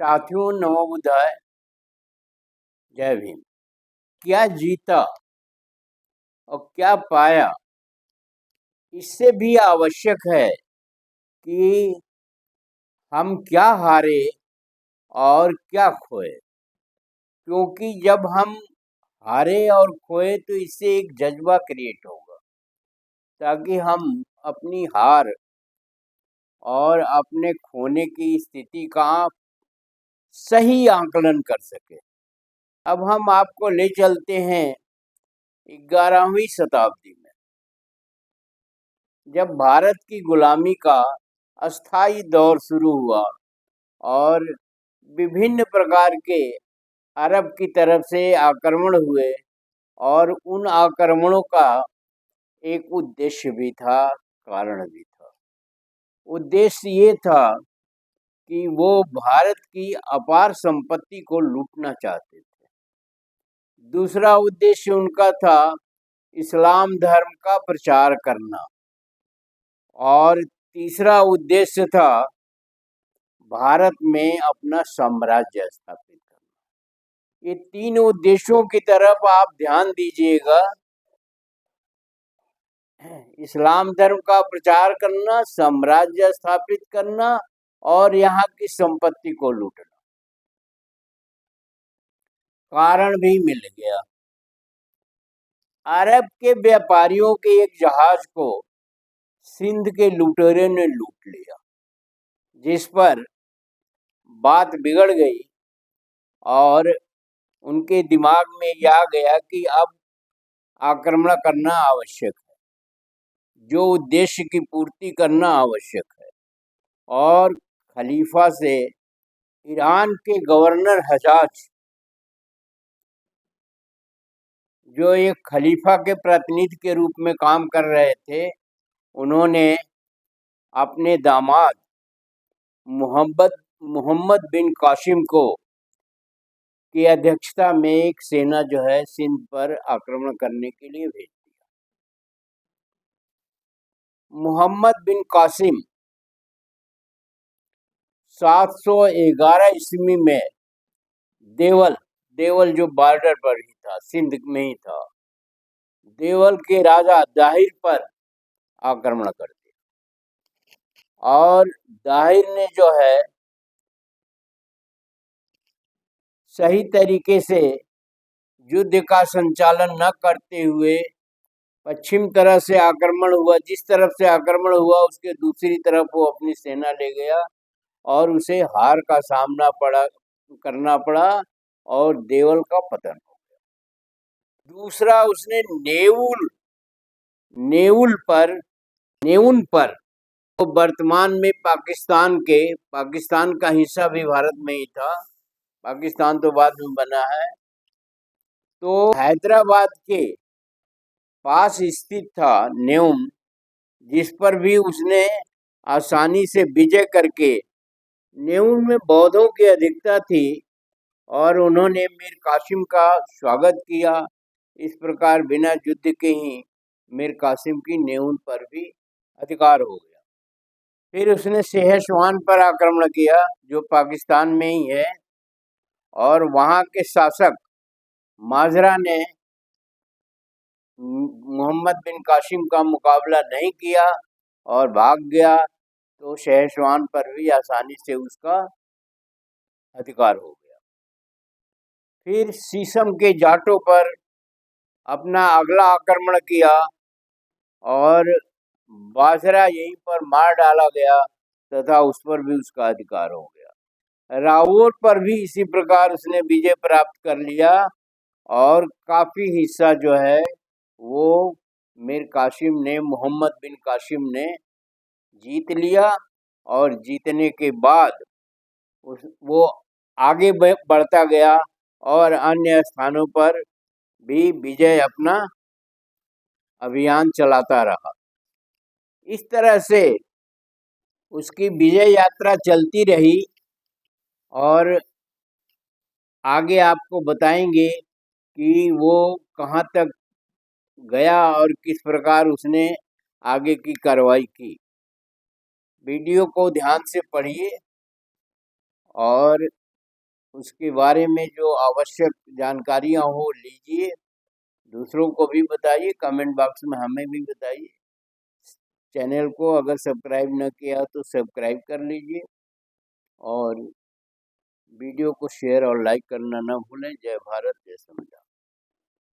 साथियों नवोदय, जय भीम। क्या जीता और क्या पाया, इससे भी आवश्यक है कि हम क्या हारे और क्या खोए। क्योंकि जब हम हारे और खोए तो इससे एक जज्बा क्रिएट होगा, ताकि हम अपनी हार और अपने खोने की स्थिति का सही आकलन कर सके। अब हम आपको ले चलते हैं 11वीं शताब्दी में, जब भारत की गुलामी का अस्थाई दौर शुरू हुआ और विभिन्न प्रकार के अरब की तरफ से आक्रमण हुए, और उन आक्रमणों का एक उद्देश्य भी था, कारण भी था। उद्देश्य ये था कि वो भारत की अपार संपत्ति को लूटना चाहते थे। दूसरा उद्देश्य उनका था इस्लाम धर्म का प्रचार करना, और तीसरा उद्देश्य था भारत में अपना साम्राज्य स्थापित करना। ये तीन उद्देश्यों की तरफ आप ध्यान दीजिएगा। इस्लाम धर्म का प्रचार करना, साम्राज्य स्थापित करना और यहाँ की संपत्ति को लूटना। कारण भी मिल गया। अरब के व्यापारियों के एक जहाज को सिंध के लुटेरों ने लूट लिया, जिस पर बात बिगड़ गई और उनके दिमाग में यह आ गया कि अब आक्रमण करना आवश्यक है, जो उद्देश्य की पूर्ति करना आवश्यक है। और खलीफा से ईरान के गवर्नर हजाज, जो एक खलीफा के प्रतिनिधि के रूप में काम कर रहे थे, उन्होंने अपने दामाद मोहम्मद बिन कासिम को की अध्यक्षता में एक सेना जो है सिंध पर आक्रमण करने के लिए भेज दिया। मोहम्मद बिन कासिम 711 ईस्वी में देवल जो बॉर्डर पर ही था, सिंध में ही था, देवल के राजा दाहिर पर आक्रमण कर दिया। और दाहिर ने जो है सही तरीके से युद्ध का संचालन न करते हुए पश्चिम तरह से आक्रमण हुआ। जिस तरफ से आक्रमण हुआ उसके दूसरी तरफ वो अपनी सेना ले गया और उसे हार का सामना करना पड़ा और देवल का पतन हो गया। दूसरा, उसने नेउन पर तो वर्तमान में पाकिस्तान का हिस्सा भी भारत में ही था, पाकिस्तान तो बाद में बना है, तो हैदराबाद के पास स्थित था नेउन, जिस पर भी उसने आसानी से विजय करके, नेउन में बौद्धों की अधिकता थी और उन्होंने मीर कासिम का स्वागत किया। इस प्रकार बिना युद्ध के ही मीर कासिम की नेउन पर भी अधिकार हो गया। फिर उसने सिहसवान पर आक्रमण किया, जो पाकिस्तान में ही है, और वहाँ के शासक माजरा ने मोहम्मद बिन कासिम का मुकाबला नहीं किया और भाग गया, तो सिहसवान पर भी आसानी से उसका अधिकार हो गया। फिर शीशम के जाटों पर अपना अगला आक्रमण किया और बाजरा यहीं पर मार डाला गया तथा उस पर भी उसका अधिकार हो गया। रावौर पर भी इसी प्रकार उसने विजय प्राप्त कर लिया और काफ़ी हिस्सा जो है वो मोहम्मद बिन कासिम ने जीत लिया। और जीतने के बाद वो आगे बढ़ता गया और अन्य स्थानों पर भी विजय अपना अभियान चलाता रहा। इस तरह से उसकी विजय यात्रा चलती रही और आगे आपको बताएंगे कि वो कहाँ तक गया और किस प्रकार उसने आगे की कार्रवाई की। वीडियो को ध्यान से पढ़िए और उसके बारे में जो आवश्यक जानकारियाँ हो लीजिए, दूसरों को भी बताइए, कमेंट बॉक्स में हमें भी बताइए। चैनल को अगर सब्सक्राइब न किया तो सब्सक्राइब कर लीजिए और वीडियो को शेयर और लाइक करना न भूलें। जय भारत, जय संविधान।